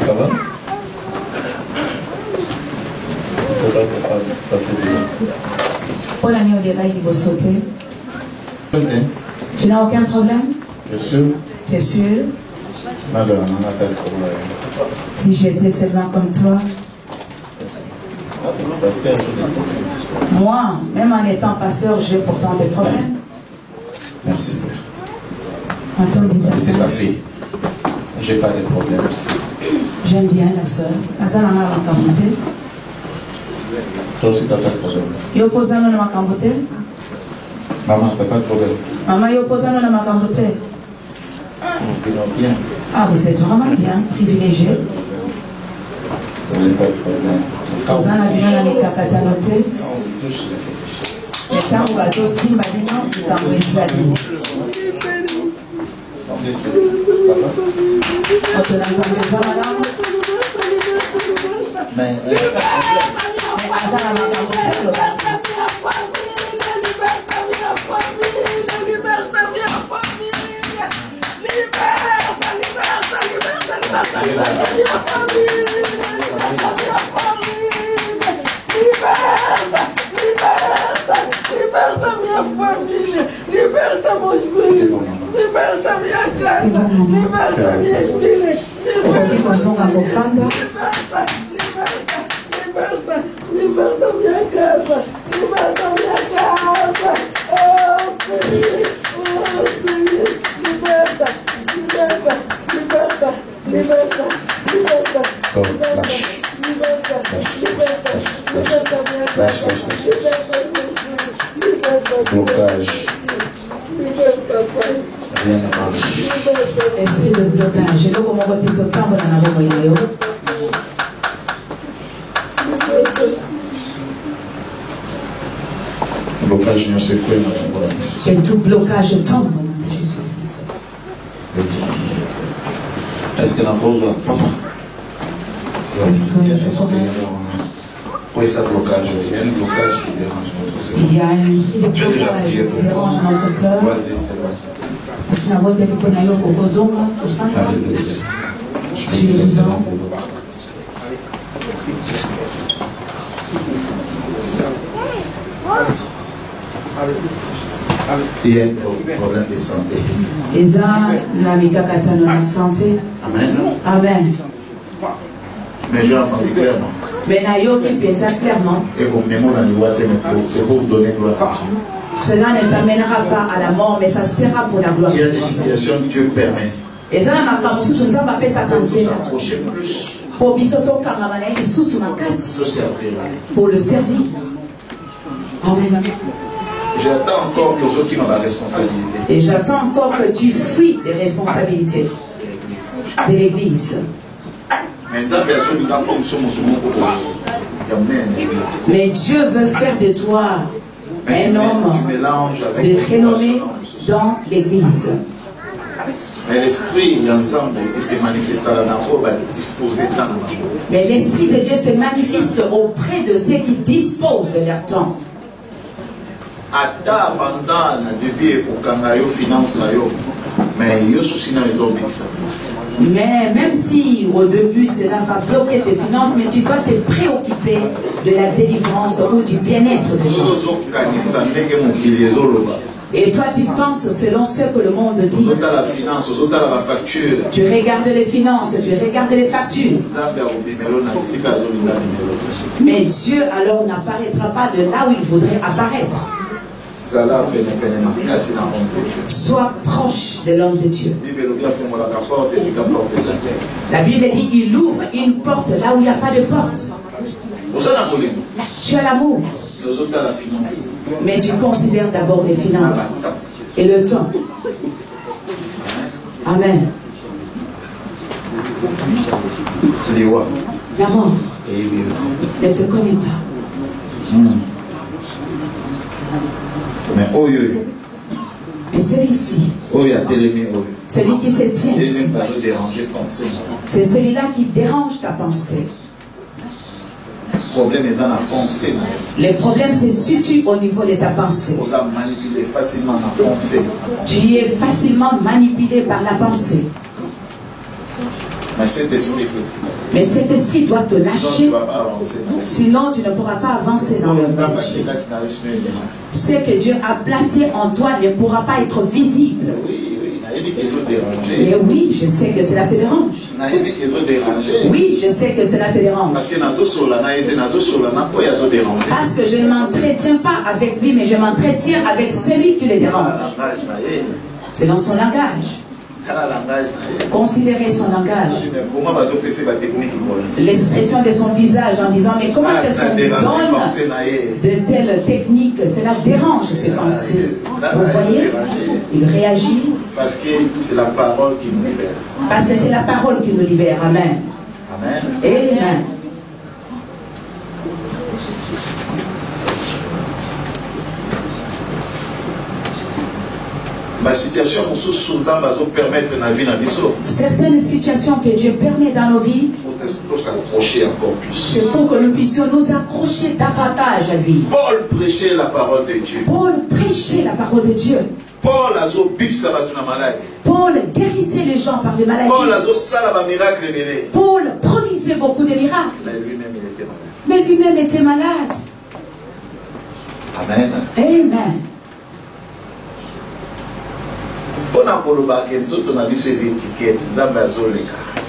Ça va? Tu n'as aucun problème? Je suis sûr. Tu es sûr? Si j'étais seulement comme toi, moi, même en étant pasteur, j'ai pourtant des problèmes. Merci. C'est la fille. J'ai pas de problème. J'aime bien la soeur. Toi aussi, t'as pas de problème. Maman, t'as pas de problème. Maman, Bien. ah, vous êtes vraiment bien, privilégié. Vous n'avez pas de problème. Mais blocage. Rien ne marche. Esprit de blocage. Et donc, on va voter tout le temps, on en a envoyé. Blocage, ne sait quoi, que tout blocage tombe au nom de Jésus. Est-ce que la cause oui, ça blocage. Il y a un blocage qui dérange notre soeur. Il y a un blocage qui dérange notre soeur. Vas-y, c'est bon. Tu es vivant. Il y a un problème de santé. Amen. Amen. Mais j'ai entendu clairement. Mais clairement. Et au moment où c'est pour donner gloire à Dieu. Cela ne t'amènera pas à la mort, mais ça sera pour la gloire. Il y a des situations que Dieu permet. Et ça, Approcher plus. Pour le servir. Amen. J'attends encore que ceux qui ont la responsabilité. Et j'attends encore que tu fuis les responsabilités de l'Église. Mais Dieu veut faire de toi un homme de renommée dans l'Église. Mais l'esprit ensemble se manifeste à la va disposer de temps. Mais l'esprit de Dieu se manifeste auprès de ceux qui disposent de leur temps. Ata pendant depuis au Kangayo finance la yo, mais yo souci dans les hommes. Mais même si au début cela va bloquer tes finances, mais tu dois te préoccuper de la délivrance ou du bien-être des gens. Et toi tu penses selon ce que le monde dit. Tu regardes les finances, tu regardes les factures. Mais Dieu alors n'apparaîtra pas de là où il voudrait apparaître. Sois proche de l'homme de Dieu. La Bible dit il ouvre une porte là où il n'y a pas de porte. Tu as l'amour. Mais tu considères d'abord les finances et le temps. Amen. La mort ne te connaît pas. Mais celui-ci, celui qui se tient, c'est celui-là qui dérange ta pensée. Le problème se situe au niveau de ta pensée. Tu es facilement manipulé par la pensée. Mais cet esprit doit te lâcher, sinon tu ne pourras pas avancer dans le monde. Ce que Dieu a placé en toi ne pourra pas être visible. Mais oui, je sais que cela te dérange. Oui, je sais que cela te dérange. Parce que je ne m'entretiens pas avec lui, mais je m'entretiens avec celui qui le dérange. C'est dans son langage. Considérez son langage. L'expression de son visage en disant mais comment est-ce qu'on donne de telles techniques? Cela dérange ses pensées. Vous voyez? Il réagit. Parce que c'est la parole qui nous libère. Parce que c'est la parole qui nous libère. Amen. Amen. Amen. Certaines situations que Dieu permet dans nos vies, c'est pour que nous puissions nous accrocher davantage à lui. Paul prêchait la parole de Dieu. Paul prêchait la parole de Dieu. Paul guérissait les gens par les maladies. Paul produisait beaucoup de miracles. Mais lui-même était malade. Amen. Amen.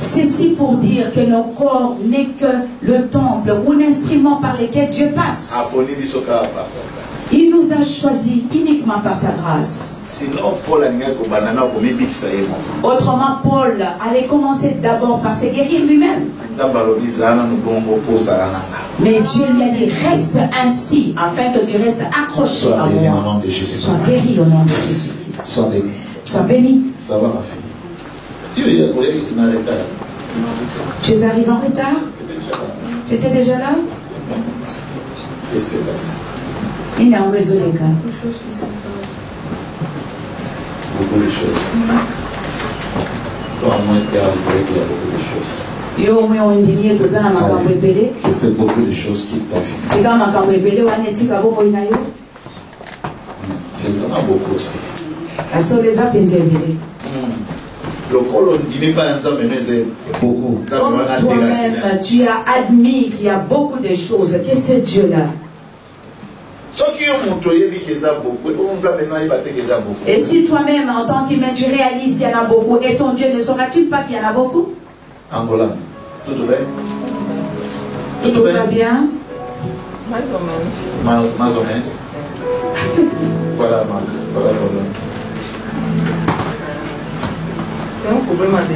Ceci pour dire que nos corps n'est que le temple ou l'instrument par lequel Dieu passe. Il nous a choisis uniquement par sa grâce. Autrement, Paul allait commencer d'abord par se guérir lui-même. Mais Dieu lui a dit, reste ainsi, afin que tu restes accroché à moi. Sois guéri au nom de Jésus-Christ. Sois béni. Sois béni. Ça va, ma fille. Tu arrives en retard? Tu étais déjà là? Qu'est-ce qui s'est passé? Il y a un réseau de cas. Beaucoup de choses. Toi, moi, tu as avoué qu'il y a beaucoup de choses. Que c'est beaucoup de choses qui t'affectent. C'est vraiment beaucoup aussi. Beaucoup. Toi-même, tu as admis qu'il y a beaucoup de choses. Que ce Dieu-là. Et si toi-même, en tant qu'humain, tu réalises qu'il y en a beaucoup, et ton Dieu ne saura-t-il pas qu'il y en a beaucoup? Angola, tout va bien? Tout va bien? Mais ou menos. Voilà, voilà le problème. Tem problema de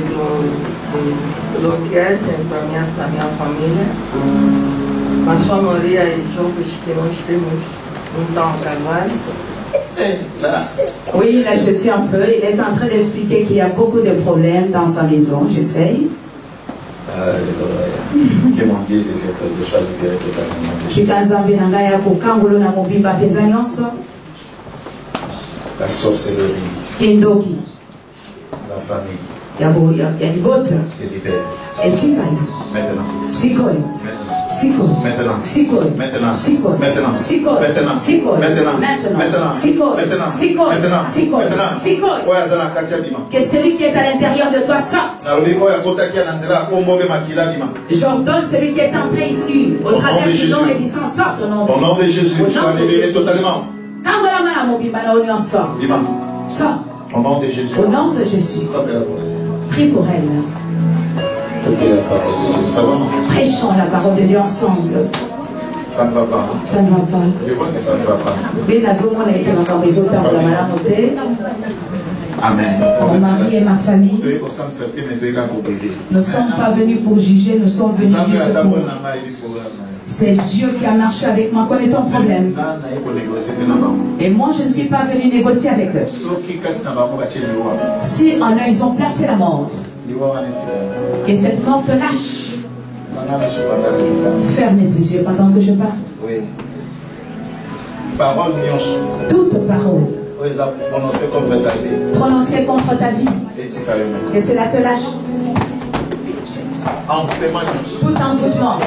bloqueagem para minha família. Mas só maioria de jovens que nós temos não estão casados. Oui, là je suis un peu. Il est en train d'expliquer qu'il y a beaucoup de problèmes dans sa maison. J'essaye. Que mon Dieu soit libéré totalement. La sorcellerie. Kindoki. La famille. Yabota. Te libère. Maintenant. Maintenant. Siko. Maintenant. Siko. Maintenant. Siko. Maintenant. Siko. Maintenant. Siko. Maintenant. Maintenant. Siko. Maintenant. Siko. Maintenant. Siko. Maintenant. Siko. Que celui qui est à l'intérieur de toi sorte. J'ordonne celui qui est entré ici au travers du nom et du sang sorte au nom de Jésus. Au nom de Jésus, sois libéré totalement. Sors. Au nom de Jésus. Au nom de Jésus. Prie pour elle. Ça va, non? Prêchons la parole de Dieu ensemble. Ça ne va pas. Ça ne va pas. Je vois que ça ne va pas. Amen. Mon mari et ma famille, nous ne sommes pas venus pour juger, nous sommes venus juste pour C'est Dieu qui a marché avec moi. Connais ton problème. Et moi, je ne suis pas venu négocier avec eux. Si en eux, ils ont placé la mort, et cette mort te lâche, ferme tes yeux pendant que je parle. Oui. Parole, toute parole prononcée contre ta vie, et cela te lâche. Tout envoûtement.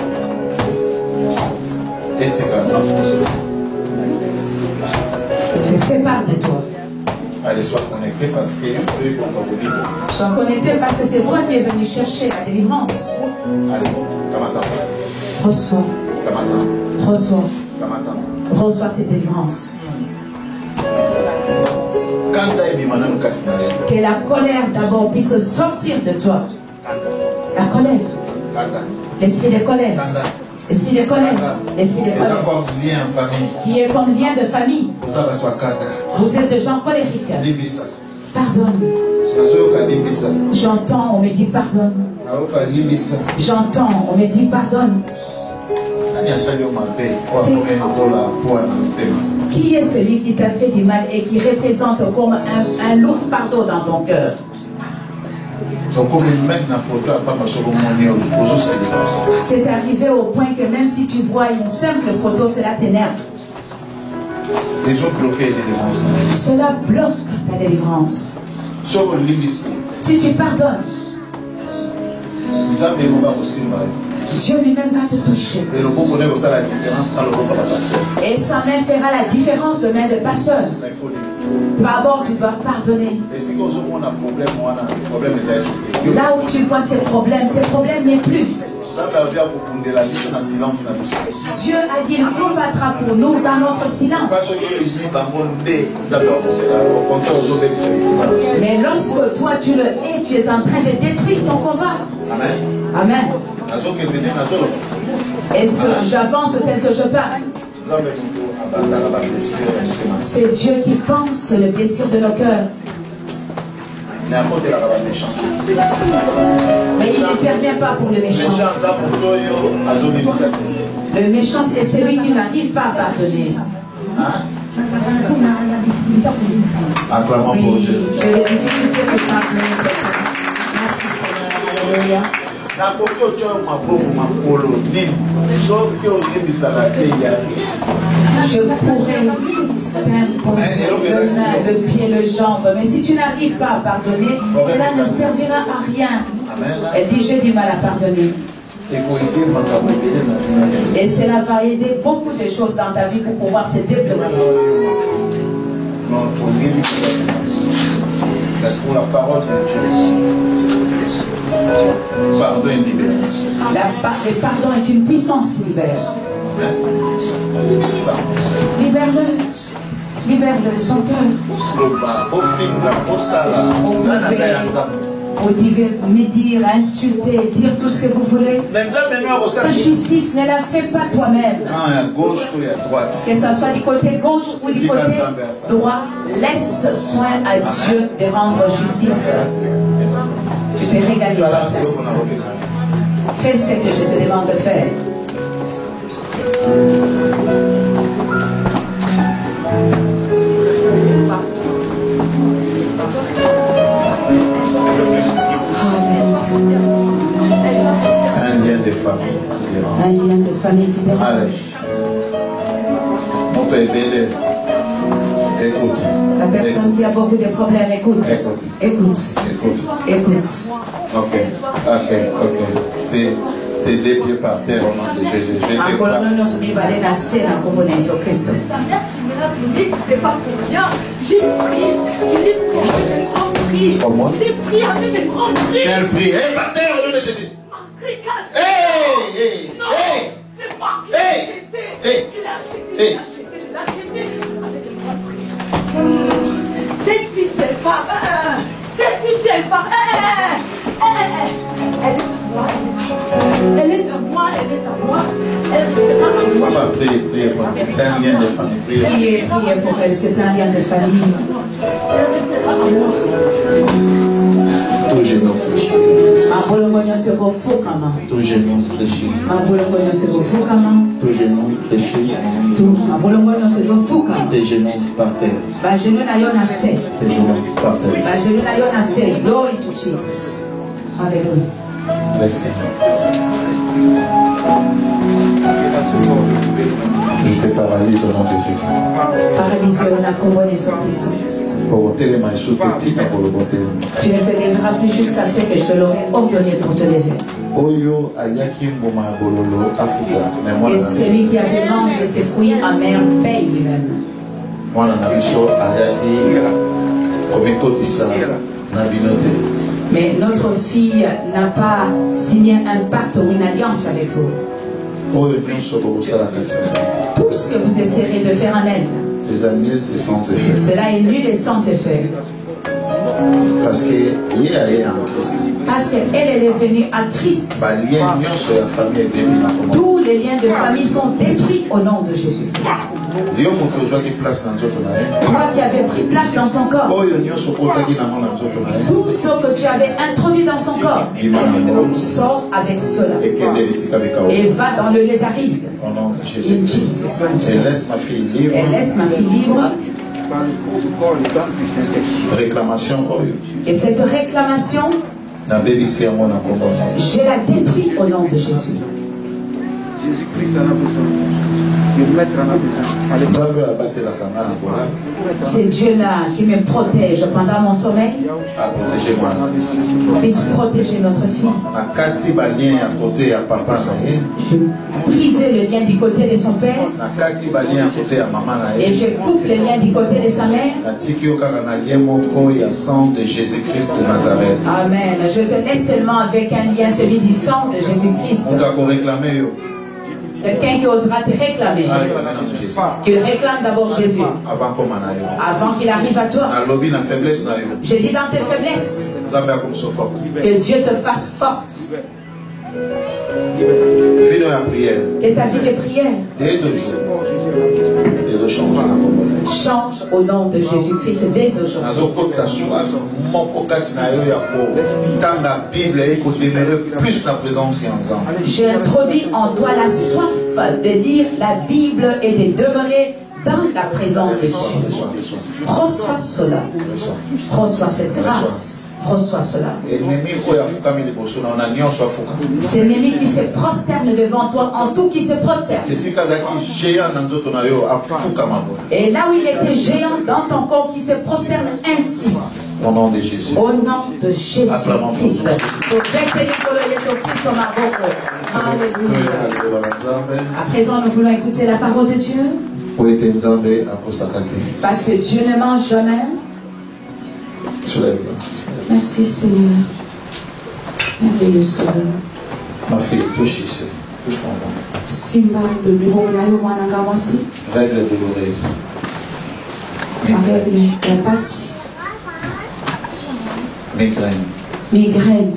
Se sépare de toi. Allez, sois connecté parce que sois connecté parce que c'est toi qui es venu chercher la délivrance. Allez, Tamata. Reçois. Tamata. Reçois. Tamata. Reçois cette délivrance. Que la colère d'abord puisse sortir de toi. La colère. L'esprit de colère. L'esprit de colère. L'esprit de colère. Qui est comme lien de famille. Vous êtes des gens colériques. Pardonne. J'entends, on me dit pardonne. J'entends, on me dit pardonne. Qui est celui qui t'a fait du mal et qui représente comme un lourd fardeau dans ton cœur? C'est arrivé au point que même si tu vois une simple photo, cela t'énerve. Cela bloque ta délivrance. Si tu pardonnes, Dieu lui-même va te toucher. Et sa main fera la différence de main de pasteur. D'abord, tu dois pardonner. Là où tu vois ces problèmes n'est plus. Dieu a dit, il combattra pour nous dans notre silence. Mais lorsque toi tu le hais, tu es en train de détruire ton combat. Amen. Amen. Est-ce que j'avance tel que je parle? C'est Dieu qui pense les blessures de nos cœurs. Mais il n'intervient pas pour le méchant. Le méchant, c'est celui qui n'arrive pas à pardonner. Acclamons pour Dieu. J'ai des difficultés pour pardonner. Merci Seigneur. Alléluia. Je pourrais t'imposer le main, le pied, le jambe, mais si tu n'arrives pas à pardonner, cela ne servira à rien. Elle dit, j'ai du mal à pardonner. Et cela va aider beaucoup de choses dans ta vie pour pouvoir se développer. Pour la parole de pardon et libération. Le pardon est une puissance qui libère. Libère-le. Libère-le de ton cœur. Vous devez me dire, insulter, dire tout ce que vous voulez. La justice, ne la fais pas toi-même. Que ce soit du côté gauche ou du côté droit, laisse soin à Dieu de rendre justice. Tu peux régaler ta place. Fais ce que je te demande de faire. Un lien de famille. Un lien de famille qui dérange. On peut aider. Écoute. La personne qui a beaucoup de problèmes, écoute. Écoute. Écoute. Ok. Tes deux pieds par terre au nom de Jésus. Je te crois. C'était pas pour rien. J'ai prié, Comment? j'ai prié avec des grands cris. Quel prix? Hey, par terre au nom de Jésus. Non, c'est moi qui l'ai acheté. Il a acheté, je l'ai acheté avec des grands prix. Cette fille, elle part. Cette fille, elle part. Elle est à moi. Elle est à moi. Elle restera à moi. Papa, priez pour elle. C'est un lien de famille. Priez pour elle, c'est un lien de famille. Elle restera à moi. Toujours nos frères. À Tout genou fléchi. Tout genou fléchi. Tes genoux par terre. Tes genoux par terre. Glory to Jesus. Hallelujah. Laissez. Je te paralyse au nom de Jésus. Tu ne te lèveras plus jusqu'à ce que je l'aurai ordonné pour te lever. Et celui qui avait mangé ses fruits amers paye lui-même. Mais notre fille n'a pas signé un pacte ou une alliance avec vous. Tout ce que vous essayerez de faire en elle, cela est nul et sans effet. Parce qu'elle est venue à Christ. Tous les liens de famille sont détruits au nom de Jésus-Christ. Toi qui avais pris place dans son corps, tout ce que tu avais introduit dans son corps, sors avec cela et va dans le lézaride. Elle laisse ma fille libre. Réclamation. Et cette réclamation, je la détruis au nom de Jésus. C'est Dieu-là qui me protège pendant mon sommeil. Puisse protéger notre fille. Je brise le lien du côté de son père. Et je coupe le lien du côté de sa mère. Amen. Je te laisse seulement avec un lien, celui du sang de Jésus-Christ. Quelqu'un qui osera te réclamer. Qu'il réclame d'abord Jésus. Avant qu'il arrive à toi. Je dis dans tes faiblesses. Que Dieu te fasse forte. Que ta vie de prière change au nom de Jésus-Christ dès aujourd'hui. J'ai introduit en toi la soif de lire la Bible et de demeurer dans la présence de Dieu. Reçois cela. Reçois cette grâce. Reçois cela. C'est l'ennemi qui se prosterne devant toi, en tout qui se prosterne. Et là où il était géant dans ton corps, qui se prosterne ainsi. Au nom de Jésus. Au nom de Jésus-Christ. À présent, nous voulons écouter la parole de Dieu. Parce que Dieu ne mange jamais. Merci Seigneur. Merveilleux Sauveur. Ma fille, touche ici. Touche mon ventre. Simba, le bureau là, il y a règle douloureuse. Règle, la passe. Migraine. Migraine.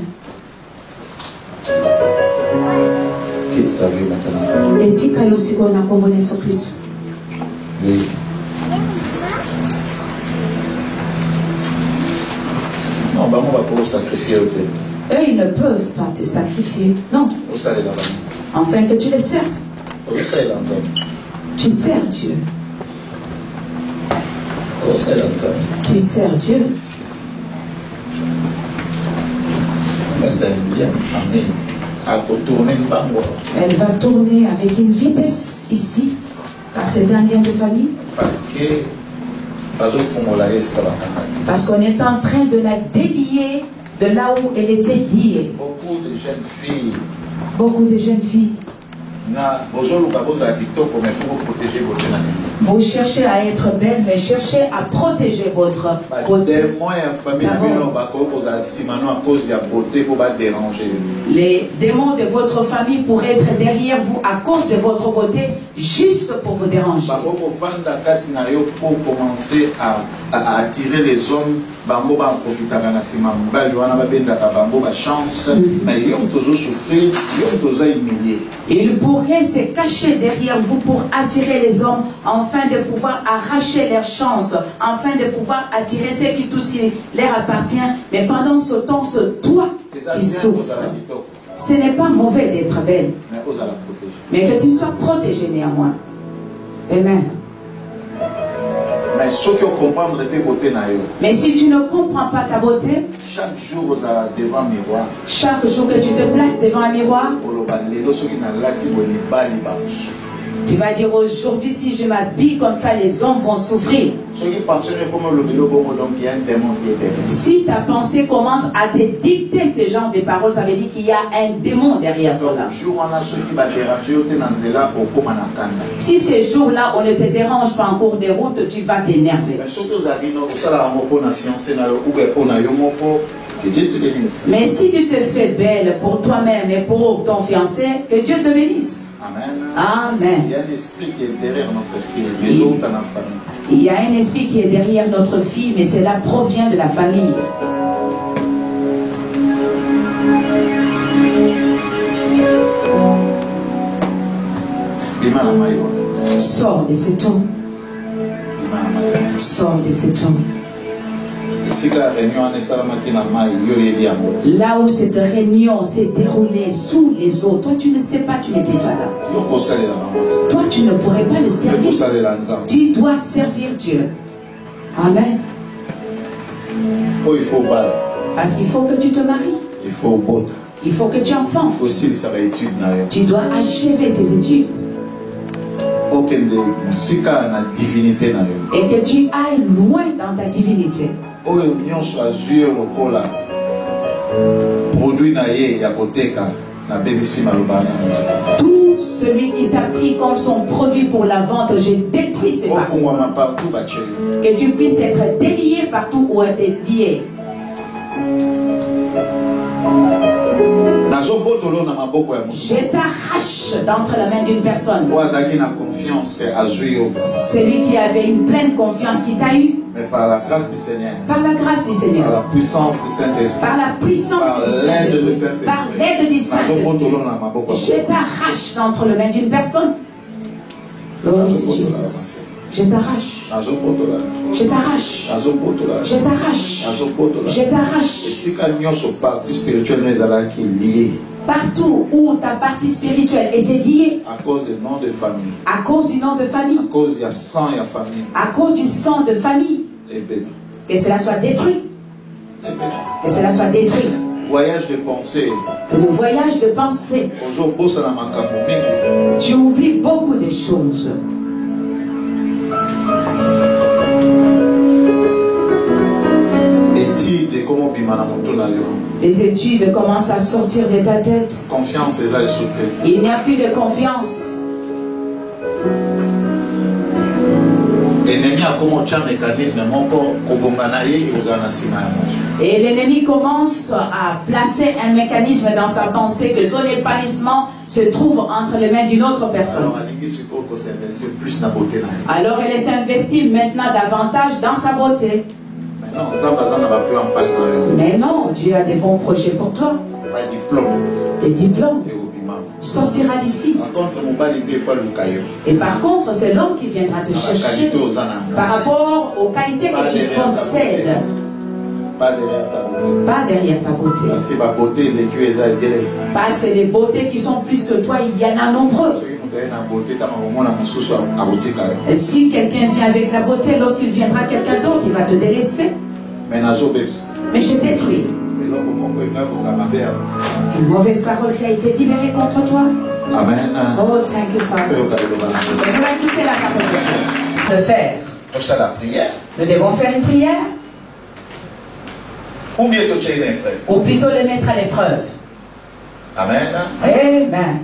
Quitte ta vie maintenant. Et dis qu'il y a aussi qu'on a convenu sur Christ. Oui. Non, bah, on va pouvoir sacrifier au thème. Eux, ils ne peuvent pas te sacrifier. Non. Enfin que tu les serves. Tu sers Dieu. Tu sers Dieu. Elle va tourner avec une vitesse ici, car c'est un lien de famille. Parce qu'on est en train de la délier de là où elle était liée. Beaucoup de jeunes filles. Vous cherchez à être belle, mais cherchez à protéger votre beauté. Les démons de votre famille pourraient être derrière vous à cause de votre beauté, juste pour vous déranger. Pour commencer à attirer les hommes. Il pourrait se cacher derrière vous pour attirer les hommes, afin de pouvoir arracher leurs chances, afin de pouvoir attirer ceux qui tout ce qui leur appartient. Mais pendant ce temps, c'est toi qui souffre. Ce n'est pas mauvais d'être belle, mais que tu sois protégée néanmoins. Amen. Mais si tu ne comprends pas ta beauté, chaque jour que tu te places devant un miroir, tu vas dire aujourd'hui si je m'habille comme ça, les hommes vont souffrir. Si ta pensée commence à te dicter ce genre de paroles, ça veut dire qu'il y a un démon derrière cela. Si ces jours-là on ne te dérange pas en cours de route, tu vas t'énerver. Mais si tu te fais belle pour toi-même et pour ton fiancé, que Dieu te bénisse. Amen. Amen. Il y a un esprit qui est derrière notre fille, mais l'autre dans la famille. Il y a un esprit qui est derrière notre fille, mais cela provient de la famille. Sors de cet homme. Sors de cet homme. Là où cette réunion s'est déroulée sous les eaux, toi tu ne sais pas, tu n'étais pas là. Toi tu ne pourrais pas le servir. Tu dois servir Dieu. Amen. Parce qu'il faut que tu te maries. Il faut que tu enfantes. Tu dois achever tes études. Et que tu ailles loin dans ta divinité. Tout celui qui t'a pris comme son produit pour la vente, j'ai détruit ses parties. Que tu puisses être délié partout où tu es lié. Je t'arrache d'entre la main d'une personne. Celui qui avait une pleine confiance qui t'a eu. Mais par la grâce du Seigneur. Par la grâce du Seigneur. Par la puissance du Saint-Esprit. Par la puissance du Saint-Esprit. Par l'aide du Saint-Esprit. Je t'arrache d'entre les mains d'une personne. Lord Jesus. Je t'arrache. Je t'arrache. Je t'arrache. Je t'arrache. Partout où ta partie spirituelle était liée. À cause du nom de famille. À cause du nom de famille. À cause du sang et famille. À cause du sang de famille. Que cela soit détruit. Que cela soit détruit. Voyage de pensée. Que le voyage de pensée. Tu oublies beaucoup de choses. Les études commencent à sortir de ta tête. Confiance, il n'y a plus de confiance. Et l'ennemi commence à placer un mécanisme dans sa pensée que son épanouissement se trouve entre les mains d'une autre personne. Alors elle s'investit maintenant davantage dans sa beauté. Mais non, Dieu a des bons projets pour toi. Des diplômes. Sortira d'ici. Et par contre, c'est l'homme qui viendra te chercher par rapport aux qualités que tu possèdes. Pas derrière ta beauté. Parce que les beautés qui sont plus que toi, il y en a nombreux. Et si quelqu'un vient avec la beauté, lorsqu'il viendra quelqu'un d'autre, il va te délaisser. Mais je détruis une mauvaise parole qui a été libérée contre toi. Amen. Oh, thank you, Father. On va écouter la parole de Dieu. De faire. Pour ça, la prière. Nous devons faire une prière. Ou plutôt le mettre à l'épreuve. Amen. Amen.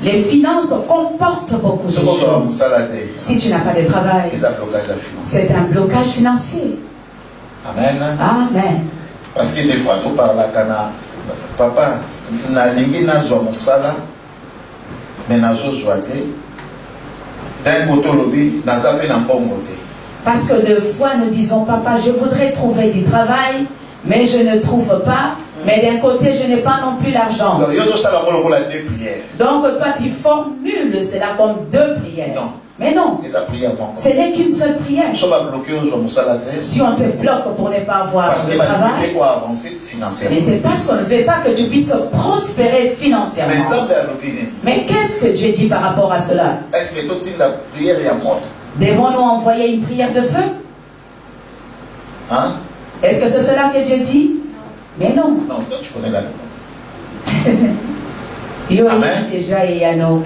Les finances comportent beaucoup de choses. Si tu n'as pas de travail, c'est un blocage financier. Amen. Amen. Parce que des fois, tu parles à Cana, papa, na lingi na zo musala, mais na zo zoate. D'un côté lobi, na zape na mbongote. Parce que des fois nous disons, papa, je voudrais trouver du travail, mais je ne trouve pas. Mais d'un côté, je n'ai pas non plus l'argent. Donc toi, tu formules cela comme deux prières. Mais non, ce n'est qu'une seule prière. Si on te bloque pour ne pas avoir de travail, mais c'est parce qu'on ne veut pas que tu puisses prospérer financièrement. Mais qu'est-ce que Dieu dit par rapport à cela? Devons-nous envoyer une prière de feu? Hein? Est-ce que c'est cela que Dieu dit? Mais non. Non, toi tu connais la réponse. Amen. Déjà, il y a nos.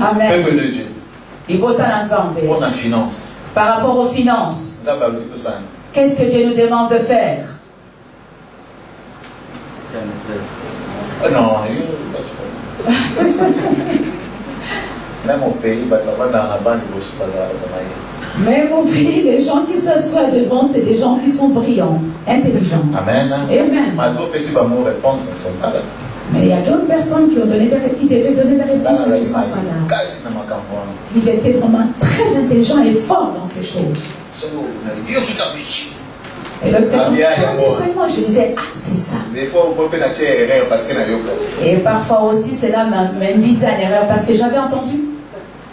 Amen. Peuple de Dieu. Pour la finance. Par rapport aux finances, qu'est-ce que Dieu nous demande de faire? Non, même au pays, même au pays, les gens qui s'assoient devant, c'est des gens qui sont brillants, intelligents. Amen. Amen. Mais il y a d'autres personnes qui ont donné qui devaient donner des réponses, mais qui ne sont pas là. Ils étaient vraiment très intelligents et forts dans ces choses. Et lorsque moi je disais, ah, c'est ça. Et parfois aussi, cela m'a visé à l'erreur parce que j'avais entendu.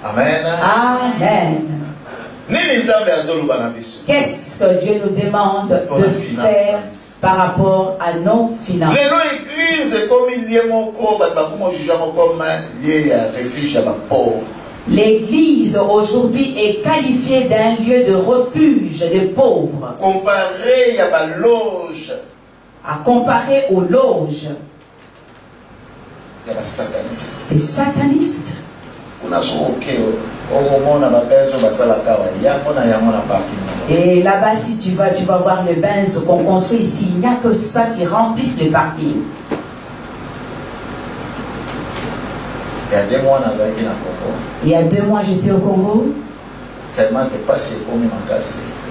Amen. Amen. Qu'est-ce que Dieu nous demande de faire par rapport à nos finances? L'Église aujourd'hui est qualifiée d'un lieu de refuge des pauvres. À comparer aux loges des satanistes. Et là-bas, si tu vas voir le Benz qu'on construit ici. Il n'y a que ça qui remplisse le parking. Il y a 2 mois, j'étais au Congo.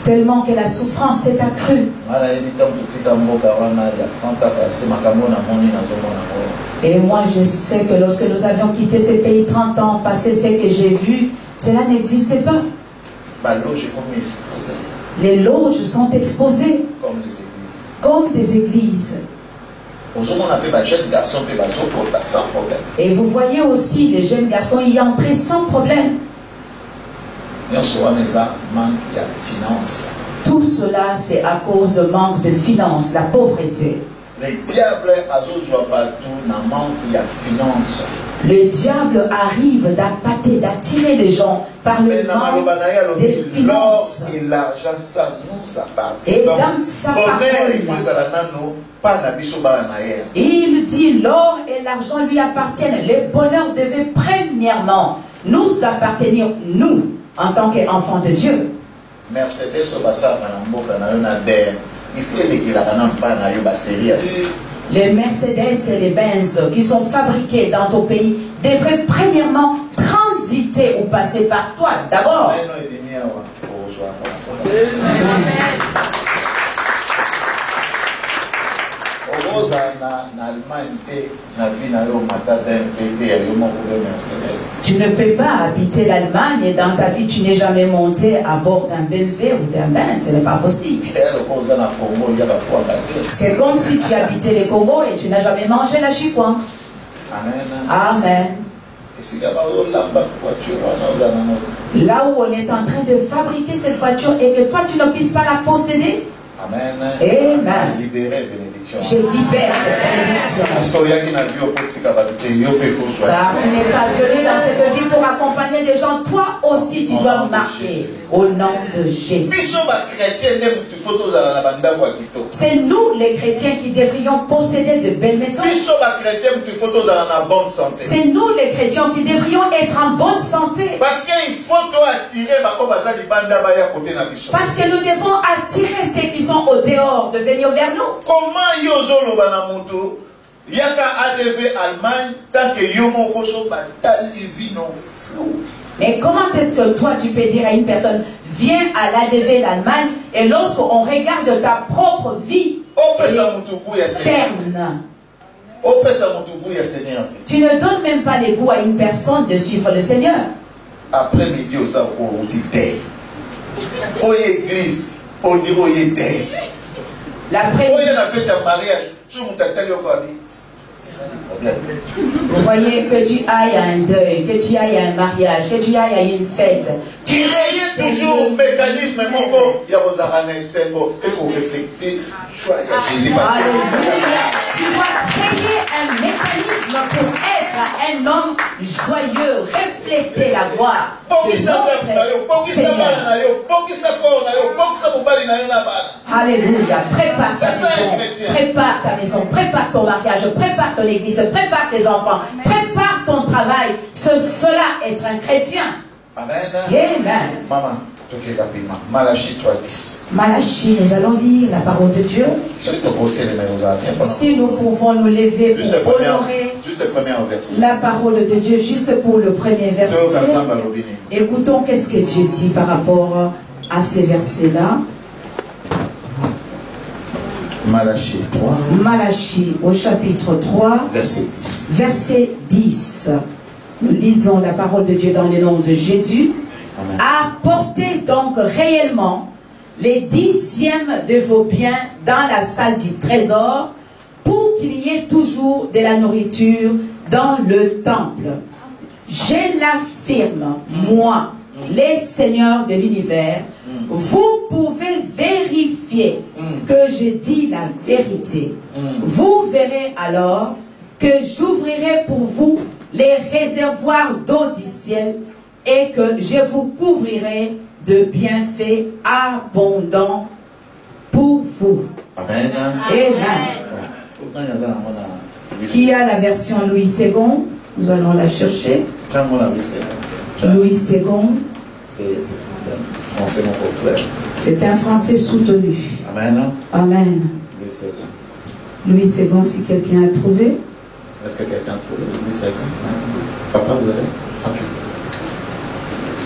Tellement que la souffrance s'est accrue. Et moi, je sais que lorsque nous avions quitté ces pays 30 ans passés, ce que j'ai vu, cela n'existait pas. Les loges sont exposées comme des églises. Et vous voyez aussi les jeunes garçons y entrer sans problème. Tout cela, c'est à cause de manque de finances, la pauvreté. Le diable arrive d'appâter, d'attirer les gens par le manque des finances. Et l'argent, ça nous appartient. Et dans sa parole, il dit l'or et l'argent lui appartiennent. Le bonheur devait premièrement nous appartenir, nous, en tant qu'enfants de Dieu. Les Mercedes et les Benz qui sont fabriqués dans ton pays devraient premièrement transiter ou passer par toi d'abord. Tu ne peux pas habiter l'Allemagne et dans ta vie tu n'es jamais monté à bord d'un BMW ou d'un Benz, ce n'est pas possible. C'est comme si tu habitais le Congo et tu n'as jamais mangé la chikwang. Amen. Là où on est en train de fabriquer cette voiture et que toi tu ne puisses pas la posséder. Amen. Amen. Je libère cette bénédiction. Car tu n'es pas venu dans cette vie pour accompagner des gens. Toi aussi tu dois marcher au nom de Jésus. C'est nous les chrétiens qui devrions posséder de belles maisons. C'est nous les chrétiens qui devrions être en bonne santé. Parce que nous devons attirer ceux qui sont au dehors de venir vers nous. Comment yozoloba na moto yaka ADV Allemagne tant que yomoko so batalivino flou. Mais comment est-ce que toi tu peux dire à une personne viens à l'ADV l'Allemagne et lorsqu'on regarde ta propre vie externe, tu ne donnes même pas les goûts à une personne de suivre le Seigneur. Après midi aux au église au niveau Vous voyez, que tu ailles à un deuil, que tu ailles à un mariage, que tu ailles à une fête. Créez toujours un mécanisme, il y a vos arrangements et pour réfléchir. Jésus Alléluia. Tu dois créer un mécanisme pour être un homme joyeux, refléter la gloire. Alléluia. Prépare ta maison, prépare ta maison, prépare ton mariage, prépare ton église, prépare tes enfants, prépare ton travail. Cela être un chrétien. Amen. Amen. Maman, toquez rapidement. Malachie 3:10. Malachie, nous allons lire la parole de Dieu. Si nous pouvons nous lever pour honorer la parole de Dieu, juste pour le premier verset. Écoutons qu'est-ce que Dieu dit par rapport à ces versets-là. Malachie 3. Malachie au chapitre 3, verset 10. Verset 10. Nous lisons la parole de Dieu dans le nom de Jésus. Amen. Apportez donc réellement les 10e de vos biens dans la salle du trésor pour qu'il y ait toujours de la nourriture dans le temple. Je l'affirme, moi, les seigneurs de l'univers, vous pouvez vérifier que je dis la vérité. Vous verrez alors que j'ouvrirai pour vous les réservoirs d'eau du ciel et que je vous couvrirai de bienfaits abondants pour vous. Amen. Amen. Qui a la version Louis II? Nous allons la chercher. Louis II. C'est un français soutenu. Amen. Amen. Louis II, si quelqu'un a trouvé. Est-ce que quelqu'un a trouvé Louis II? Papa, vous avez? Ok.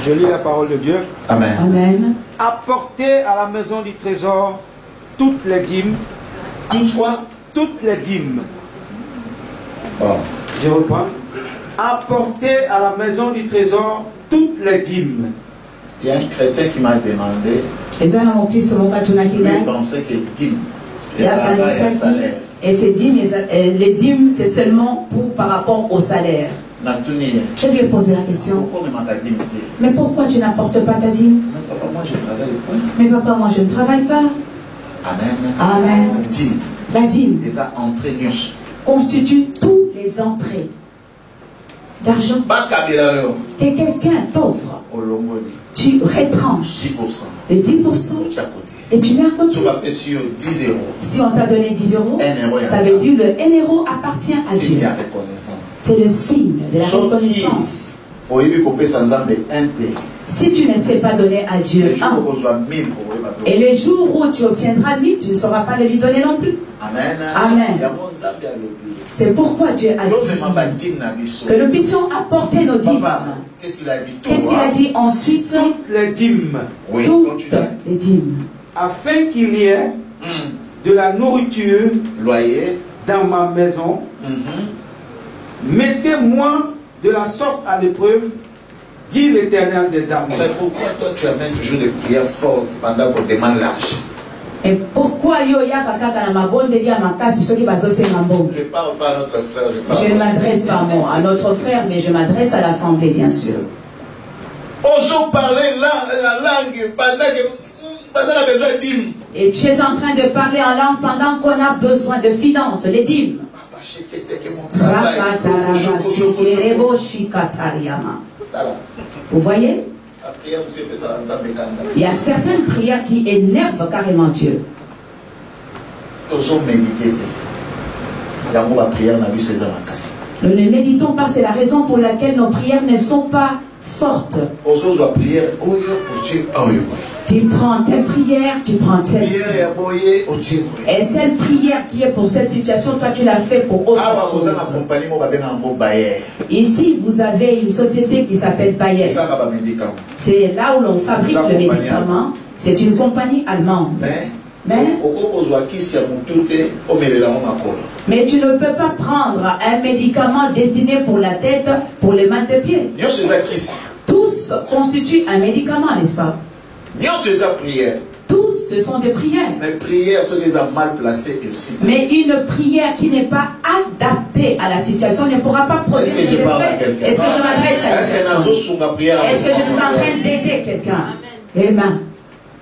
Je lis la parole de Dieu. Amen. Amen. Apportez à la maison du trésor toutes les dîmes. Toutes quoi? Toutes les dîmes. Oh. Je reprends. Apportez à la maison du trésor toutes les dîmes. Il y a un chrétien qui m'a demandé. Lui pensait que dîmes. Il y a un salaire. Et les dîmes, c'est seulement par rapport au salaire. Je lui ai posé la question. Mais pourquoi tu n'apportes pas ta dîme? Mais papa, moi je ne travaille pas. Amen. Amen. La dîme constitue tous les entrées d'argent que quelqu'un t'offre. Tu retranches les 10% et tu mets à côté. Si on t'a donné 10 euros, ça veut dire le 1 euro appartient à Dieu. C'est le signe de la reconnaissance. Si tu ne sais pas donner à Dieu 1, et le jour où tu obtiendras 1000, tu ne sauras pas le lui donner non plus. Amen. Amen. C'est pourquoi Dieu a dit que nous puissions apporter nos dîmes. Qu'est-ce qu'il a dit? Qu'est-ce qu'il a dit ensuite? Toutes les dîmes. Oui, toutes les dîmes. Afin qu'il y ait de la nourriture loyer dans ma maison. Mettez-moi de la sorte à l'épreuve, dit l'Éternel des armées. Mais pourquoi toi tu amènes toujours des prières fortes pendant qu'on demande l'argent? Et pourquoi yo ya kaka na mabonde dia makasi soki bazose ngambo? Je parle pas à notre frère, je ne m'adresse pas à notre frère, mais je m'adresse à l'assemblée bien sûr. Osons parler la langue pendant que on a besoin de dîmes. Et tu es en train de parler en langue pendant qu'on a besoin de finances, les dîmes. Vous voyez? Il y a certaines prières qui énervent carrément Dieu. Nous ne méditons pas, c'est la raison pour laquelle nos prières ne sont pas fortes. Tu prends telle prière, tu prends celle-ci. Et cette prière qui est pour cette situation, toi tu l'as fait pour autre chose. Ici, vous avez une société qui s'appelle Bayer. C'est là où l'on fabrique le médicament. C'est une compagnie allemande. Mais tu ne peux pas prendre un médicament destiné pour la tête, pour les mal de pied. Tous constituent un médicament, n'est-ce pas? Tous, ce sont des prières. Mais prière, ceux qui sont mal placés aussi. Mais une prière qui n'est pas adaptée à la situation ne pourra pas produire des effets. Est-ce que je parle à quelqu'un? Est-ce que je m'adresse à une personne? Est-ce que je suis en train d'aider quelqu'un? Amen.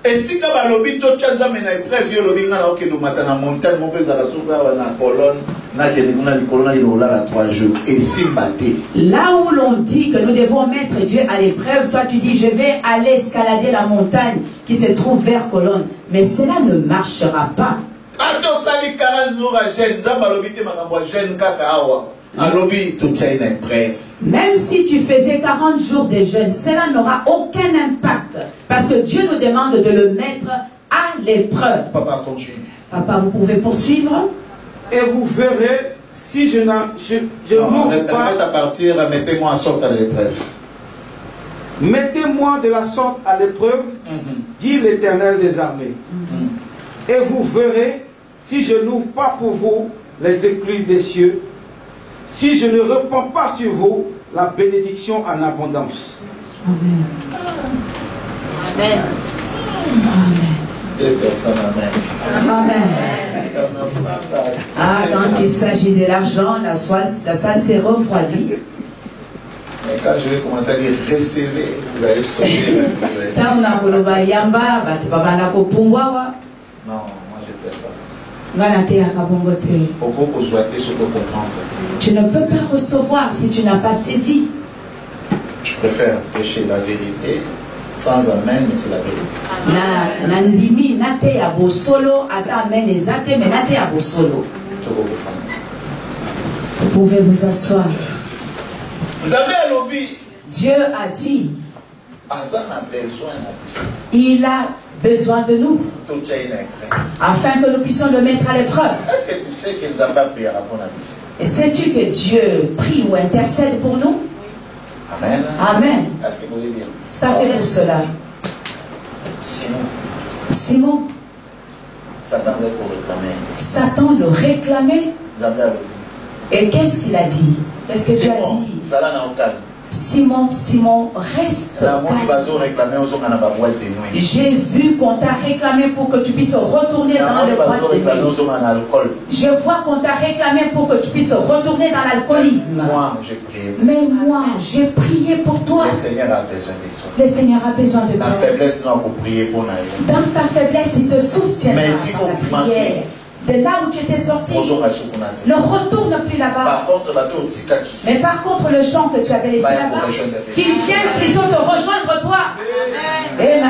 Et si tu as lobby, tu as une épreuve, tu as lobby, tu as une montagne, tu as une colonne, et si là où l'on dit que nous devons mettre Dieu à l'épreuve, toi tu dis je vais aller escalader la montagne qui se trouve vers Colonne. Mais cela ne marchera pas. Même si tu faisais 40 jours de jeûne, cela n'aura aucun impact. Parce que Dieu nous demande de le mettre à l'épreuve. Papa, continue. Papa, vous pouvez poursuivre. Et vous verrez, si je n'ouvre pas... à partir, mettez-moi en sorte à l'épreuve. Mettez-moi de la sorte à l'épreuve, dit l'Éternel des armées. Et vous verrez, si je n'ouvre pas pour vous les écluses des cieux, si je ne répands pas sur vous la bénédiction en abondance. Amen. Amen. Amen. Deux personnes, amen. Amen. Ah, quand il s'agit de l'argent, la salle s'est refroidie. Mais quand je vais commencer à dire recevez, vous allez sauter. Non, moi je ne fais pas comme ça. Tu ne peux pas recevoir si tu n'as pas saisi. Je préfère prêcher la vérité sans amen, mais c'est la vérité. Vous pouvez vous asseoir. Dieu a dit il a besoin de nous afin que nous puissions le mettre à l'épreuve. Est-ce que tu sais que nous avons prié à la bonne mission? Et sais-tu que Dieu prie ou intercède pour nous? Amen. Amen. Est-ce que vous voulez dire? Ça fait pour cela. Simon. Satan pour réclamer. Satan le réclamait. Et qu'est-ce qu'il a dit? Qu'est-ce que Dieu a dit? Simon, Simon, reste calme. J'ai vu qu'on t'a réclamé pour que tu puisses retourner dans le boîte de nuit. Je vois qu'on t'a réclamé pour que tu puisses retourner dans l'alcoolisme. Mais moi, j'ai prié pour toi. Le Seigneur a besoin de toi. Le Seigneur a besoin de toi. Ta faiblesse, non, pour prier pour nous. Dans ta faiblesse, il te soutiendra. Mais si vous prière. De là où tu étais sorti, ne retourne plus là-bas. Mais par contre, le chant que tu avais laissé là-bas, qu'il vienne plutôt te rejoindre toi. Amen.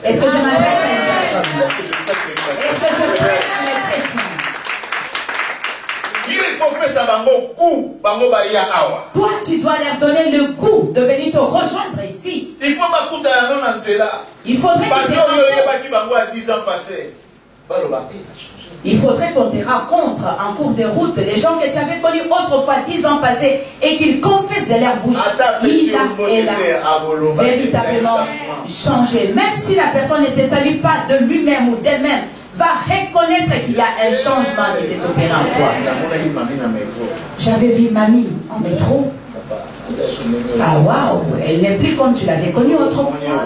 Est-ce que je m'adresse à une personne? Est-ce que je prêche les chrétiens? Toi, tu dois leur donner le goût de venir te rejoindre ici. Il faudrait qu'on te rencontre en cours de route les gens que tu avais connus autrefois 10 ans passés et qu'ils confessent de leur bouche. Il a véritablement changé. Même si la personne ne te salue pas de lui-même ou d'elle-même, va reconnaître qu'il y a un changement qui s'est opéré en toi. J'avais vu mamie en métro. Ah waouh, elle n'est plus comme tu l'avais connue autrefois.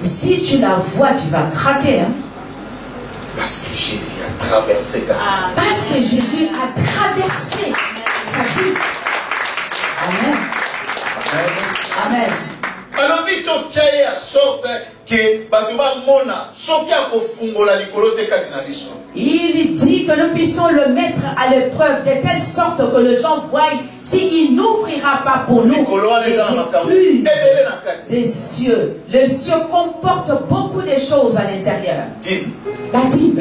Si tu la vois, tu vas craquer. Hein? Parce que Jésus a traversé. Parce que Jésus a traversé sa vie. Amen. Amen. Amen. Alors, vite, tu as sorte que Batouba Mona, Sokia Kofungola Nicolo de Katinabison. Il dit que nous puissions le mettre à l'épreuve de telle sorte que les gens voient s'il n'ouvrira pas pour nous les écluses des cieux. Le cieux comporte beaucoup de choses à l'intérieur. La dîme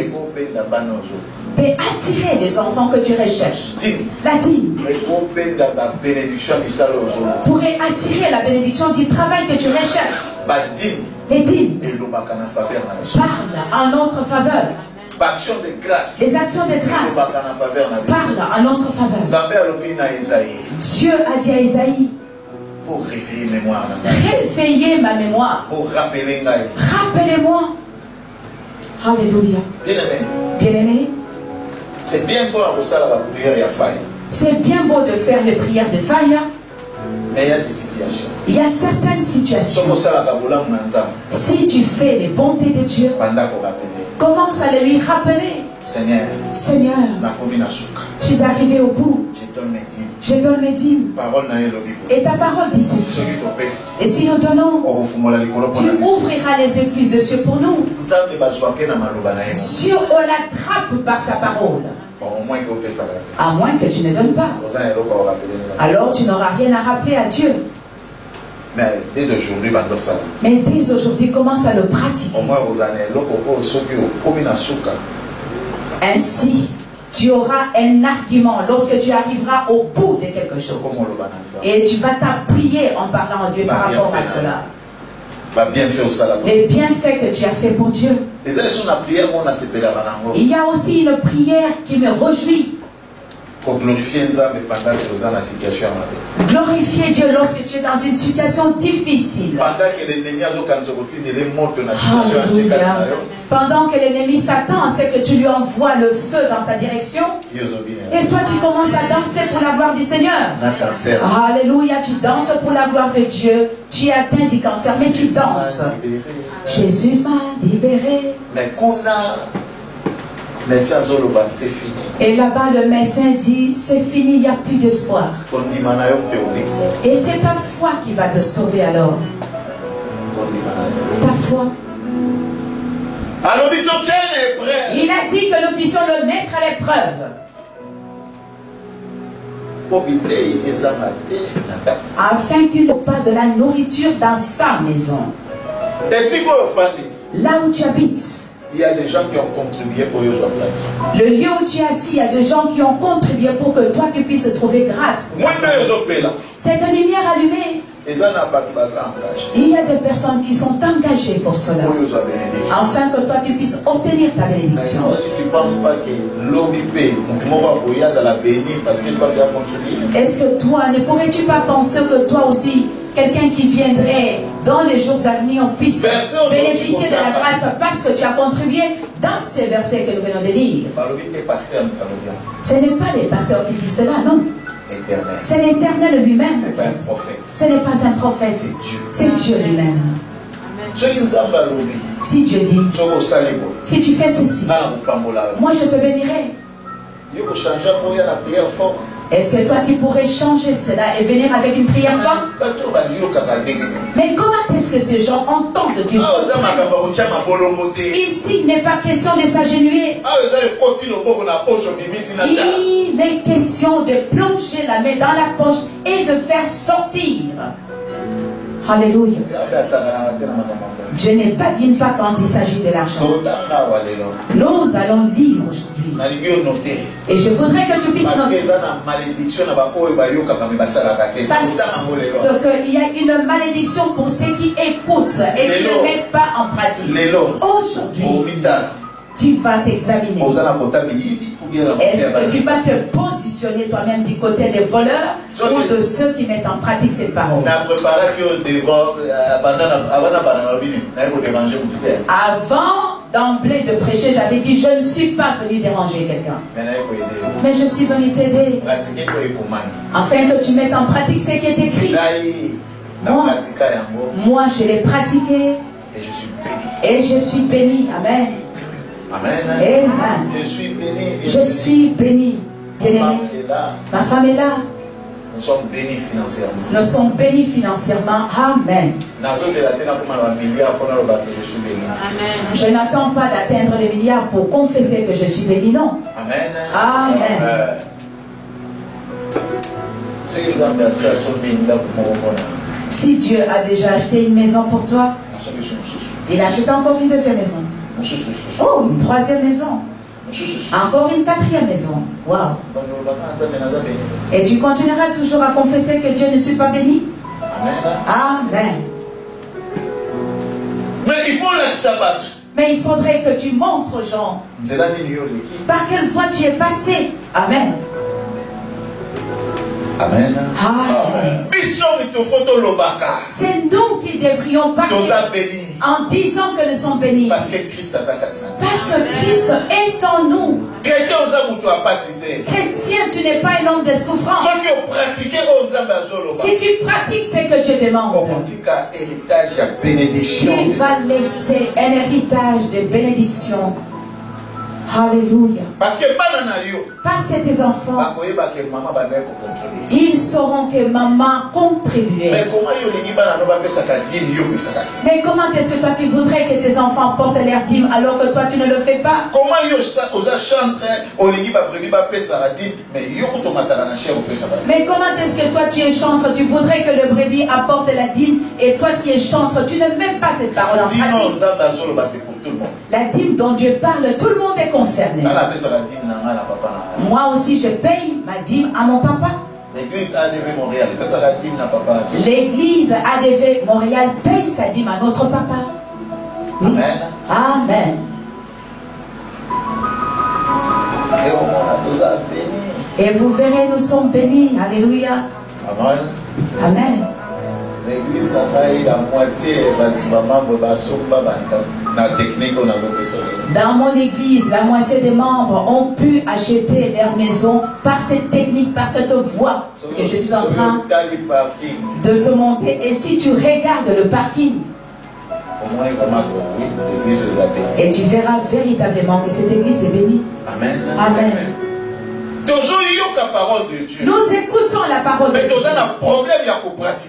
peut attirer les enfants que tu recherches. La dîme pourrait attirer la bénédiction du travail que tu recherches. Les dîmes parlent en notre faveur. Les actions de grâce parlent en notre faveur. Dieu a dit à Isaïe, pour réveiller mémoire. Réveillez ma mémoire. Pour rappeler. Rappelez-moi. Alléluia. Bien-aimé. C'est bien beau à la prière et à faille. C'est bien beau de faire les prières de faille. Mais il y a des situations. Il y a certaines situations. Si tu fais les bontés de Dieu, commence à lui rappeler. Seigneur, je suis arrivé au bout. Je donne mes dîmes. Et ta parole dit ceci. Et si nous donnons, tu ouvriras les écluses de cieux pour nous. Dieu, on l'attrape par sa parole. À moins que tu ne donnes pas. Alors tu n'auras rien à rappeler à Dieu. Mais dès aujourd'hui, commence à le pratiquer. Ainsi, tu auras un argument lorsque tu arriveras au bout de quelque chose. Et tu vas t'appuyer en parlant à Dieu par rapport à cela. Les bienfaits que tu as fait pour Dieu. Il y a aussi une prière qui me réjouit. Glorifier Dieu lorsque tu es dans une situation difficile. Pendant que l'ennemi s'attend à ce que tu lui envoies le feu dans sa direction. Et toi tu commences à danser pour la gloire du Seigneur. Alléluia, tu danses pour la gloire de Dieu. Tu es atteint du cancer, mais tu danses. Jésus m'a libéré. Et là-bas, le médecin dit, c'est fini, il n'y a plus d'espoir. Et c'est ta foi qui va te sauver alors. Ta foi. Il a dit que nous puissions le mettre à l'épreuve. Afin qu'il n'ait pas de la nourriture dans sa maison. Là où tu habites. Il y a des gens qui ont contribué pour que je sois placé. Le lieu où tu es assis, il y a des gens qui ont contribué pour que toi tu puisses trouver grâce. C'est une lumière allumée. Il y a des personnes qui sont engagées pour cela. Afin que toi tu puisses obtenir ta bénédiction. Si tu ne penses pas que l'OBP, parce que toi tu as contribué. Est-ce que toi, ne pourrais-tu pas penser que toi aussi, quelqu'un qui viendrait dans les jours à venir puisse bénéficier de la grâce parce que tu as contribué dans ces versets que nous venons de lire? Ce n'est pas les pasteurs qui disent cela, non. C'est l'Éternel lui-même. Ce n'est pas un prophète. C'est Dieu lui-même. Si Dieu dit, si tu fais ceci, moi je te bénirai. Est-ce que toi tu pourrais changer cela et venir avec une prière forte? Mais comment est-ce que ces gens entendent Dieu? Ici, il n'est pas question de s'agenouiller. Il est question de plonger la main dans la poche et de faire sortir. Alléluia. Dieu ne badine pas quand il s'agit de l'argent. Nous allons lire aujourd'hui. Et je voudrais que tu puisses noter. Parce qu'il y a une malédiction pour ceux qui écoutent et qui ne mettent pas en pratique. Aujourd'hui, tu vas t'examiner. Est-ce que tu vas te positionner toi-même du côté des voleurs ou de ceux qui mettent en pratique cette parole? Avant d'emblée de prêcher, j'avais dit je ne suis pas venu déranger quelqu'un. Mais je suis venu t'aider. Afin que tu mettes en pratique ce qui est écrit. Moi je l'ai pratiqué. Et je suis béni. Amen. Amen. Amen. Je suis béni. Je suis béni. Bien-aimé. Ma femme est là. Nous sommes bénis financièrement. Nous sommes bénis financièrement. Amen. Je n'attends pas d'atteindre les milliards pour confesser que je suis béni, non. Amen. Amen. Si Dieu a déjà acheté une maison pour toi, il a acheté encore une deuxième maison. Oh, une troisième maison. Encore une quatrième maison. Waouh. Et tu continueras toujours à confesser que Dieu ne suis pas béni? Amen. Mais il faut l'accepter. Mais il faudrait que tu montres aux gens par quelle voie tu es passé. Amen. Amen. Amen. C'est nous qui devrions parler en disant que nous sommes bénis. Parce que Christ est en nous. Chrétien, tu n'es pas un homme de souffrance. Si tu pratiques ce que Dieu demande, tu vas laisser un héritage de bénédiction. Alléluia. Parce que tes enfants, ils sauront que maman contribuait. Mais comment est-ce que toi tu voudrais que tes enfants portent leur dîme alors que toi tu ne le fais pas? Mais comment est-ce que toi tu es chantre, tu voudrais que le brebis apporte la dîme et toi qui es chantre, tu ne mets pas cette parole en pratique? La dîme dont Dieu parle, tout le monde est concerné. Moi aussi je paye ma dîme à mon papa. L'église ADV Montréal paye sa dîme à notre papa. Oui. Amen. Et vous verrez, nous sommes bénis. Alléluia. Amen. Amen. L'église a la moitié dans mon église, la moitié des membres ont pu acheter leur maison par cette technique, par cette voie que je suis en train de te montrer. Et si tu regardes le parking, et tu verras véritablement que cette église est bénie. Amen. Amen. Nous écoutons la parole de Dieu.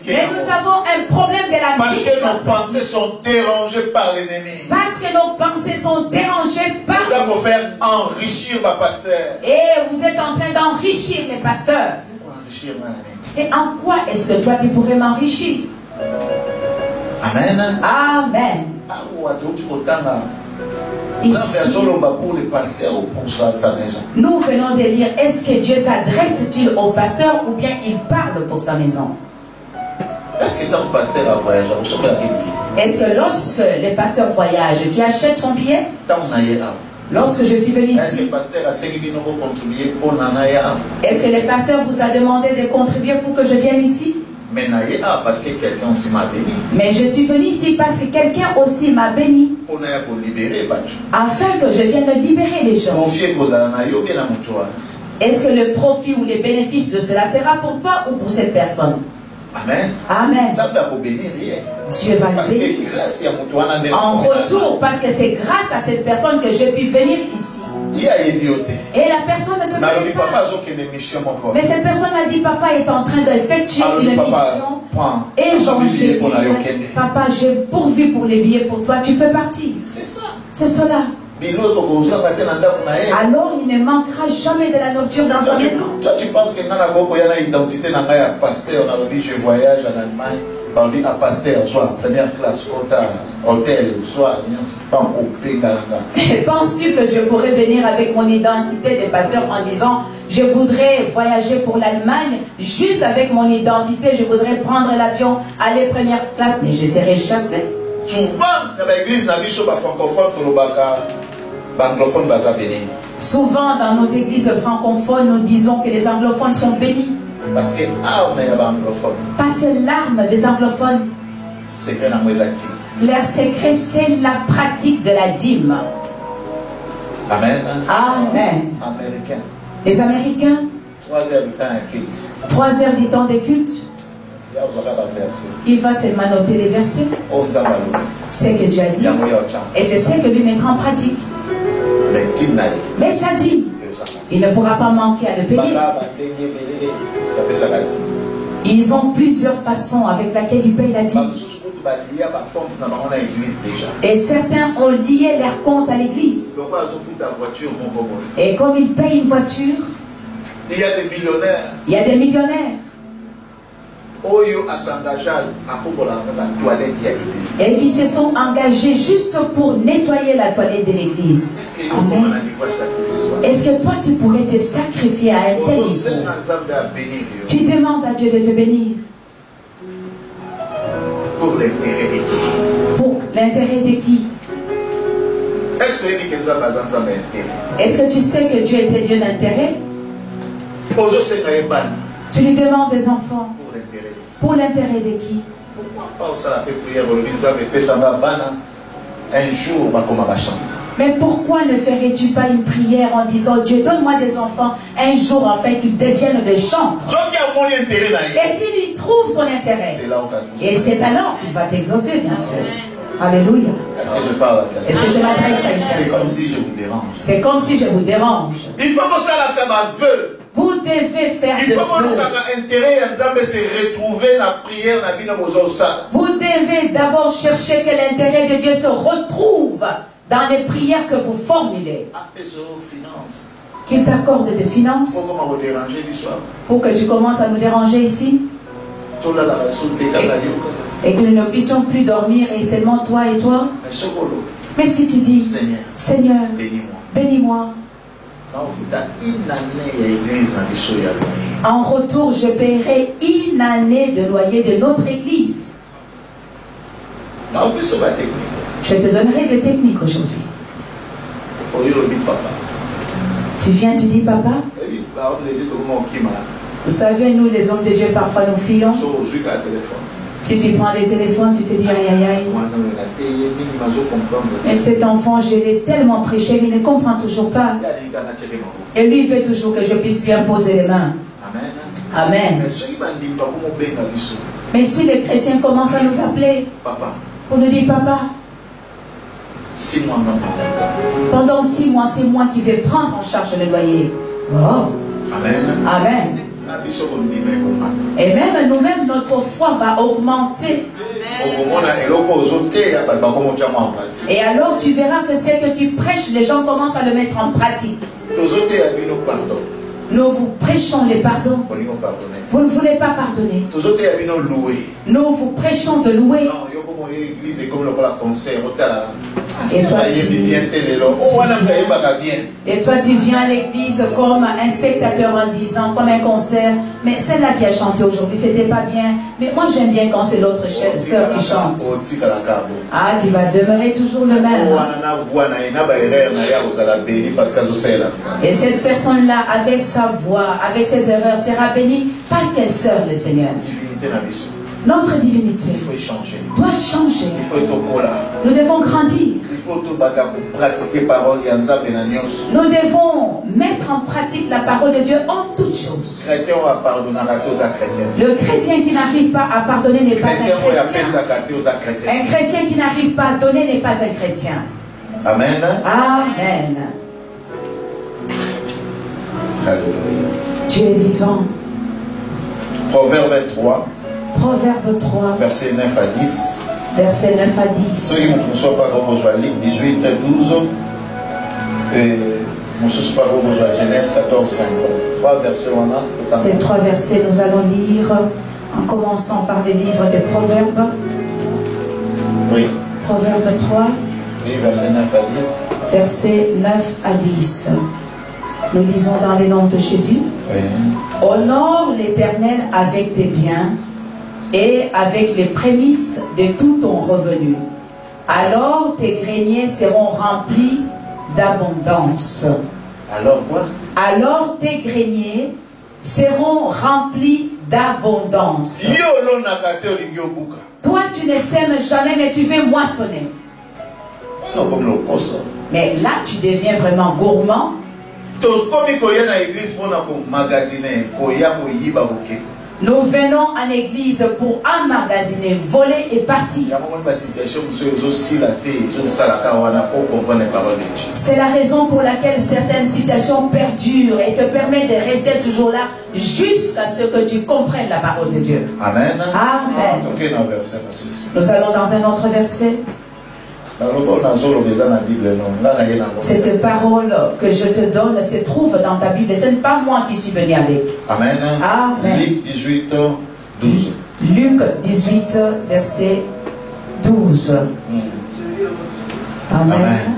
Mais nous avons un problème de la parce que nos pensées sont dérangées par l'ennemi. Parce que nos pensées sont dérangées par nous allons faire enrichir ma pasteur. Et vous êtes en train d'enrichir les pasteurs. Et en quoi est-ce que toi tu pourrais m'enrichir? Amen. Amen. Ici, nous venons de lire, est-ce que Dieu s'adresse-t-il au pasteur ou bien il parle pour sa maison? Est-ce que quand le pasteur a voyagé, est-ce que lorsque le pasteur voyage, tu achètes son billet? Lorsque je suis venu ici, est-ce que le pasteur vous a demandé de contribuer pour que je vienne ici? Parce que quelqu'un aussi m'a béni. Mais je suis venu ici parce que quelqu'un aussi m'a béni. Afin que je vienne libérer les gens. Est-ce que le profit ou les bénéfices de cela sera pour toi ou pour cette personne? Amen. Amen. Dieu va le bénir. En retour, parce que c'est grâce à cette personne que j'ai pu venir ici. Et la personne ne te connaît pas. Mais cette personne a dit, papa est en train d'effectuer une mission évangélique. Papa, j'ai pourvu pour les billets pour toi, tu peux partir. C'est ça. C'est cela. Alors il ne manquera jamais de la nourriture dans sa maison. Toi, tu penses que dans la identité dans la pasteur, on a dit je voyage en Allemagne, on dit à pasteur, soit première classe, hôtel, soit tant au pays. Penses-tu que je pourrais venir avec mon identité de pasteur en disant je voudrais voyager pour l'Allemagne, juste avec mon identité, je voudrais prendre l'avion, aller première classe, mais je serai chassé? Souvent, dans l'église, dans les francophones, souvent dans nos églises francophones, nous disons que les anglophones sont bénis. Parce que l'arme des anglophones, leur secret, c'est la pratique de la dîme. Amen. Amen. Américains. Les Américains, 3 heures du temps de culte. 3 heures du temps de culte. Il va seulement noter les versets. C'est ce que Dieu a dit. Et c'est ce que lui mettra en pratique. Mais ça dit, il ne pourra pas manquer à le payer. Ils ont plusieurs façons avec lesquelles ils payent la dîme. Et certains ont lié leur compte à l'église. Et comme ils payent une voiture, il y a des millionnaires. Il y a des millionnaires. Et qui se sont engagés juste pour nettoyer la toilette de l'église. Amen. Est-ce que toi tu pourrais te sacrifier à un tel niveau? Tu demandes à Dieu de te bénir. Pour l'intérêt de qui? Pour l'intérêt de qui? Est-ce que tu sais que Dieu est un Dieu d'intérêt? Tu lui demandes des enfants. Pour l'intérêt. Pour l'intérêt de qui? Pourquoi pas ça la prière un jour va comme chanter. Mais pourquoi ne ferais-tu pas une prière en disant Dieu, donne-moi des enfants un jour afin qu'ils deviennent des chantres? Et s'il y trouve son intérêt, et c'est alors qu'il va t'exaucer, bien sûr. Alléluia. Est-ce que je parle à quelqu'un? Est-ce que je m'adresse à une personne? C'est comme si je vous dérange. C'est comme si je vous dérange. Il faut que ça la faire ma vœu. Vous devez faire il faut que nous intérêt à se retrouver dans la prière dans la vie de. Vous devez d'abord chercher que l'intérêt de Dieu se retrouve dans les prières que vous formulez. Qu'il t'accorde des finances. Pour que tu commences à nous déranger ici. Et que nous ne puissions plus dormir et seulement toi et toi. Mais si tu dis Seigneur, bénis-moi. En retour, je paierai une année de loyer de notre église. Je te donnerai des techniques aujourd'hui. Tu viens, tu dis papa. Vous savez, nous les hommes de Dieu, parfois nous filons. Si tu prends les téléphones, tu te dis aïe aïe aïe. Et cet enfant, je l'ai tellement prêché, mais il ne comprend toujours pas. Et lui, il veut toujours que je puisse lui imposer les mains. Amen. Mais si les chrétiens commencent à nous appeler, pour nous dire papa, pendant 6 mois, c'est moi qui vais prendre en charge le loyer. Oh. Amen. Amen. Et même nous-mêmes, notre foi va augmenter. Et alors tu verras que ce que tu prêches, les gens commencent à le mettre en pratique. Nous vous prêchons les pardons. Vous ne voulez pas pardonner. Nous vous prêchons de louer. Et toi tu viens à l'église comme un spectateur en disant, comme un concert, mais celle-là qui a chanté aujourd'hui, c'était pas bien. Mais moi j'aime bien quand c'est l'autre sœur qui chante. Ah, tu vas demeurer toujours le même. Et cette personne-là, avec sa voix, avec ses erreurs, sera bénie parce qu'elle sert le Seigneur. Notre divinité doit changer. Nous devons grandir. Nous devons mettre en pratique la parole de Dieu en toutes choses. Le chrétien qui n'arrive pas à pardonner n'est pas un chrétien. Un chrétien qui n'arrive pas à donner n'est pas un chrétien. Amen. Amen. Alléluia. Dieu est vivant. Proverbe 3. Proverbe 3. Verset 9 à 10. Verset 9 à 10. Ceux qui ne sont pas comme Luc 18, 12. Et nous sommes pas comme Genèse 14, 23. 3 versets on a. Ces 3 versets, nous allons lire en commençant par les livres de Proverbes. Oui. Proverbe 3. Oui, verset 9 à 10. Verset 9 à 10. Nous lisons dans le nom de Jésus. Oui. Honore l'Éternel avec tes biens et avec les prémices de tout ton revenu. Alors tes greniers seront remplis d'abondance. Alors quoi? Alors tes greniers seront remplis d'abondance. Toi, tu ne sèmes jamais, mais tu veux moissonner. Mais là, tu deviens vraiment gourmand. Nous venons en église pour emmagasiner, voler et partir. C'est la raison pour laquelle certaines situations perdurent et te permettent de rester toujours là jusqu'à ce que tu comprennes la parole de Dieu. Amen. Amen. Nous allons dans un autre verset. Cette parole que je te donne se trouve dans ta Bible. Ce n'est pas moi qui suis venu avec. Amen. Amen. Luc 18, 12. Luc 18, verset 12. Amen. Amen.